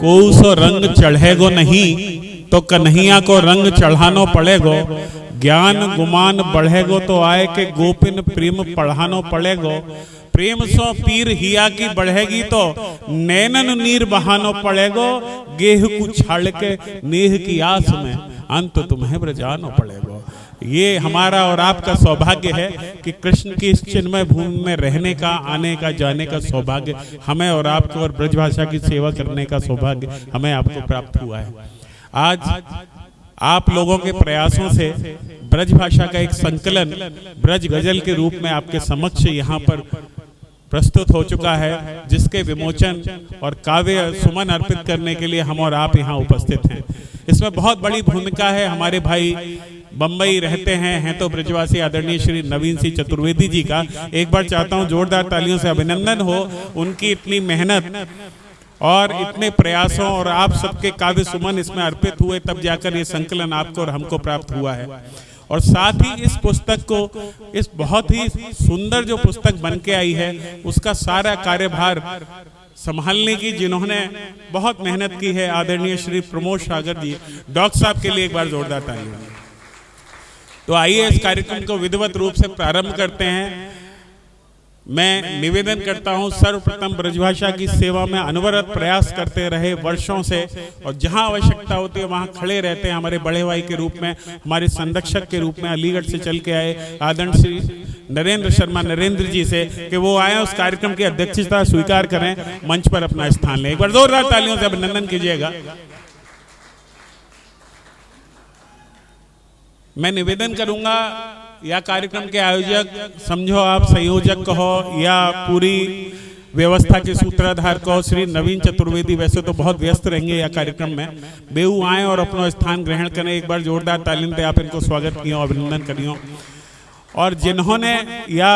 कोऊ सो रंग चढ़ेगो नहीं तो कन्हैया को रंग चढ़ानो पड़ेगो। ज्ञान गुमान बढ़ेगो तो आए के गोपिन प्रेम पढ़ानो पड़ेगो। प्रेम सो पीर हिया की बढ़ेगी तो नैनन नीर बहानो पड़ेगो। गेह को छाड़ के नेह की आस में अंत तुम्हें ब्रजानो पड़ेगो। ये हमारा और आपका सौभाग्य है कि कृष्ण की इस चिन्मय भूमि में रहने का, आने का, जाने का सौभाग्य हमें और आपको, और ब्रजभाषा की सेवा करने का सौभाग्य हमें आपको प्राप्त हुआ है। आज आप लोगों के प्रयासों से ब्रजभाषा का एक संकलन ब्रज गजल के रूप में आपके समक्ष यहाँ पर प्रस्तुत हो चुका है, जिसके विमोचन और काव्य सुमन अर्पित करने के लिए हम और आप यहाँ उपस्थित हैं। इसमें बहुत बड़ी भूमिका है हमारे भाई बम्बई रहते हैं तो ब्रजवासी आदरणीय श्री नवीन सिंह चतुर्वेदी जी का। एक बार चाहता हूँ जोरदार तालियों से अभिनंदन हो उनकी इतनी मेहनत और इतने प्रयासों और आप सबके काव्य सुमन इसमें अर्पित हुए, तब जाकर ये संकलन आपको और हमको प्राप्त हुआ है। और साथ ही इस पुस्तक को, इस बहुत ही सुंदर जो पुस्तक बन के आई है, उसका सारा कार्यभार संभालने की जिन्होंने बहुत मेहनत की है आदरणीय श्री प्रमोद सागर जी, डॉक्टर साहब के लिए एक बार जोरदार तालियां। तो आइए इस कार्यक्रम को विधिवत रूप से प्रारंभ करते हैं। मैं निवेदन करता हूं, सर्वप्रथम ब्रजभाषा की सेवा में अनवरत प्रयास करते रहे वर्षों से, और जहां आवश्यकता होती है वहां खड़े रहते हैं हमारे बड़े भाई के रूप में, हमारे संरक्षक के रूप में अलीगढ़ से चल के आए आदरणीय श्री नरेंद्र शर्मा नरेंद्र जी से कि वो आए उस कार्यक्रम की अध्यक्षता स्वीकार करें, मंच पर अपना स्थान लें। एक बार जोरदार तालियों से अभिनंदन कीजिएगा। मैं निवेदन करूंगा, या कार्यक्रम के आयोजक समझो, आप संयोजक कहो या पूरी व्यवस्था के सूत्रधार कहो, श्री नवीन चतुर्वेदी वैसे तो बहुत व्यस्त रहेंगे या कार्यक्रम में, बेऊ आए और अपना स्थान ग्रहण करें। एक बार जोरदार तालियों से आप इनको स्वागत कियो, अभिनंदन करियो। और जिन्होंने या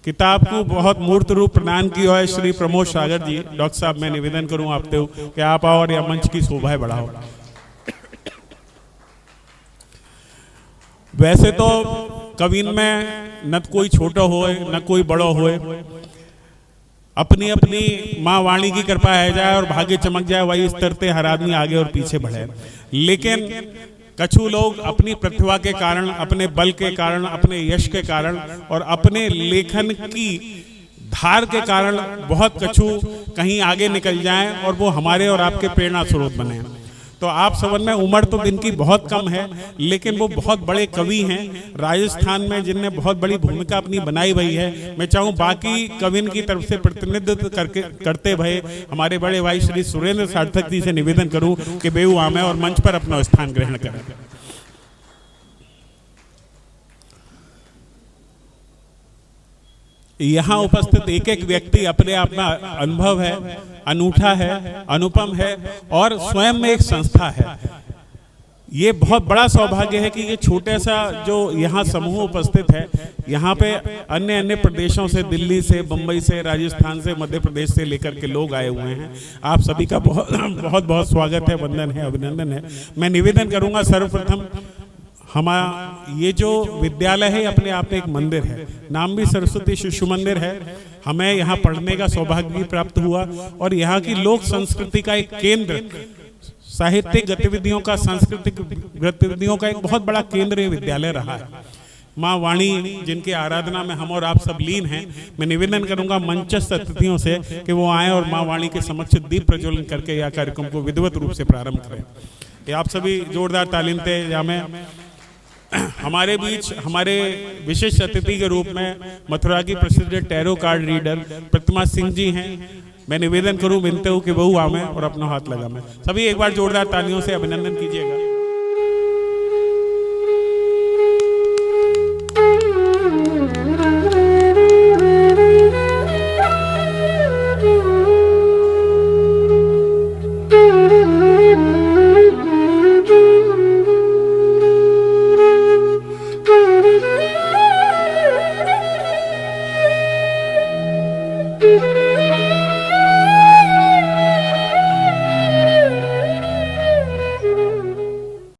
किताब को बहुत मूर्त रूप प्रदान किया है श्री प्रमोद सागर जी, डॉक्टर साहब मैं निवेदन करूं आपसे कि आप आओ और या मंच की शोभा बढ़ाओ। वैसे तो कविन में न कोई छोटा होए न कोई बड़ा होए, अपनी अपनी माँ वाणी की कृपा है जाए और भाग्य चमक जाए, वही स्तर पे हर आदमी आगे और पीछे बढ़े। लेकिन कछु लोग अपनी प्रतिभा के कारण, अपने बल के कारण, अपने यश के कारण और अपने लेखन की धार के कारण बहुत कछु कहीं आगे निकल जाएं और वो हमारे और आपके प्रेरणा स्रोत बने। तो आप सबन में उम्र तो इनकी बहुत कम है, लेकिन वो बहुत बड़े कवि हैं राजस्थान में, जिनने बहुत बड़ी भूमिका अपनी बनाई हुई है। मैं चाहूँ बाकी कविन की तरफ से प्रतिनिधित्व करते हुए हमारे बड़े भाई श्री सुरेंद्र सार्थक जी से निवेदन करूं कि बेऊ आमे और मंच पर अपना स्थान ग्रहण करें। यहाँ उपस्थित एक एक व्यक्ति अपने आप में अनुभव है, अनूठा है, अनुपम है और स्वयं में एक संस्था है। ये बहुत बड़ा सौभाग्य है कि ये छोटे सा जो यहाँ समूह उपस्थित है, यहाँ पे अन्य अन्य प्रदेशों से, दिल्ली से, बम्बई से, राजस्थान से, मध्य प्रदेश से लेकर के लोग आए हुए हैं। आप सभी का बहुत बहुत बहुत स्वागत है, वंदन है, अभिनंदन है। मैं निवेदन करूँगा सर्वप्रथम, हमारा ये जो विद्यालय है अपने आप में एक मंदिर है, नाम भी सरस्वती शिशु मंदिर है। हमें यहाँ पढ़ने का सौभाग्य भी प्राप्त हुआ और यहाँ की लोक संस्कृति का एक केंद्र, साहित्यिक गतिविधियों का, सांस्कृतिक गतिविधियों का एक बहुत बड़ा केंद्र ये विद्यालय रहा है। माँ वाणी जिनकी आराधना में हम और आप सब लीन हैं, मैं निवेदन करूंगा मंचस्थ अतिथियों से कि वो आए और माँ वाणी के समक्ष दीप प्रज्वलन करके यह कार्यक्रम को विधिवत रूप से प्रारंभ करें। ये आप सभी जोरदार तालीम थे। या मैं हमारे बीच हमारे विशेष अतिथि के रूप में मथुरा की प्रसिद्ध टैरो कार्ड रीडर प्रतिमा सिंह जी हैं। मैं निवेदन करूं, विनती हूं कि वो आवे और अपना हाथ लगावे। सभी एक बार जोरदार तालियों से अभिनंदन कीजिएगा।